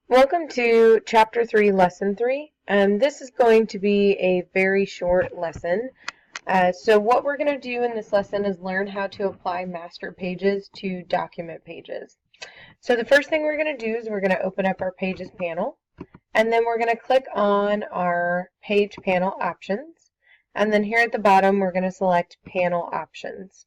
Welcome to Chapter 3, Lesson 3. This is going to be a very short lesson. So what we're going to do in this lesson is learn how to apply master pages to document pages. So the first thing we're going to do is we're going to open up our Pages panel, and then we're going to click on our Page Panel Options. And then here at the bottom, we're going to select Panel Options.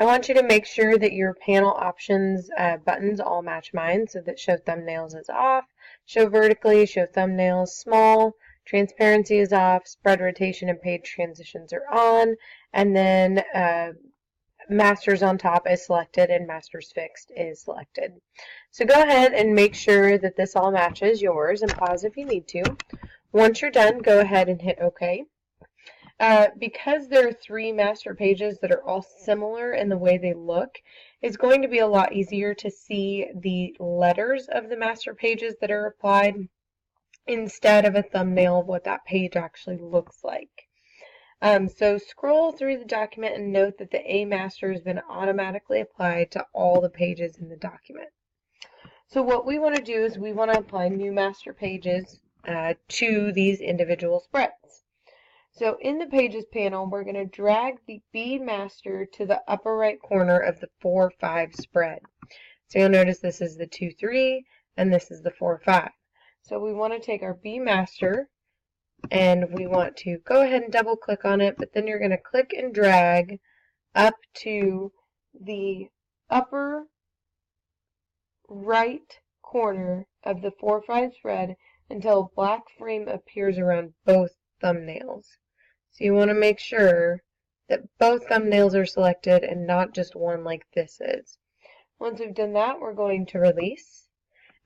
I want you to make sure that your panel options buttons all match mine, so that show thumbnails is off, show vertically, show thumbnails small, transparency is off, spread rotation and page transitions are on, and then masters on top is selected and masters fixed is selected. So go ahead and make sure that this all matches yours and pause if you need to. Once you're done, go ahead and hit OK. Because there are three master pages that are all similar in the way they look, it's going to be a lot easier to see the letters of the master pages that are applied instead of a thumbnail of what that page actually looks like. So scroll through the document and note that the A master has been automatically applied to all the pages in the document. So what we want to do is we want to apply new master pages to these individual spreads. So in the Pages panel, we're going to drag the B master to the upper right corner of the 4-5 spread. So you'll notice this is the 2-3 and this is the 4-5. So we want to take our B master and we want to go ahead and double click on it, but then you're going to click and drag up to the upper right corner of the 4-5 spread until a black frame appears around both thumbnails. So you want to make sure that both thumbnails are selected and not just one like this is. Once we've done that, we're going to release.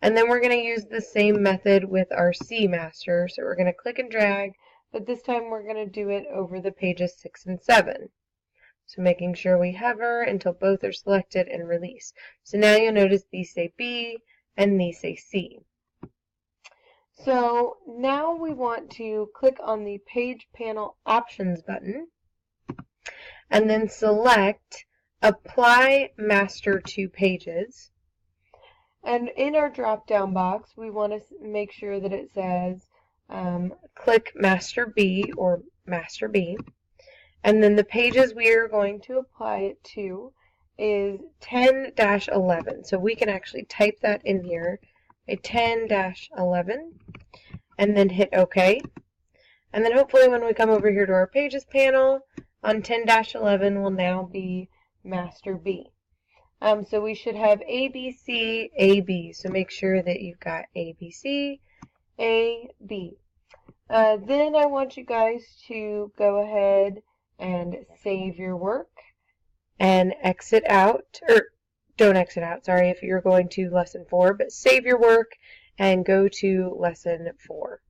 And then we're going to use the same method with our C master. So we're going to click and drag, but this time we're going to do it over the pages 6 and 7. So making sure we hover until both are selected and release. So now you'll notice these say B and these say C. So now we want to click on the Page Panel Options button and then select Apply Master to Pages. And in our drop-down box, we want to make sure that it says click Master B or Master B. And then the pages we are going to apply it to is 10-11. So we can actually type that in here. A 10-11 and then hit OK. And then hopefully when we come over here to our Pages panel, on 10-11 will now be Master B. So we should have ABC, AB. So make sure that you've got ABC, AB. Then I want you guys to go ahead and save your work and exit out, or don't exit out, sorry, if you're going to lesson 4, but save your work and go to lesson 4.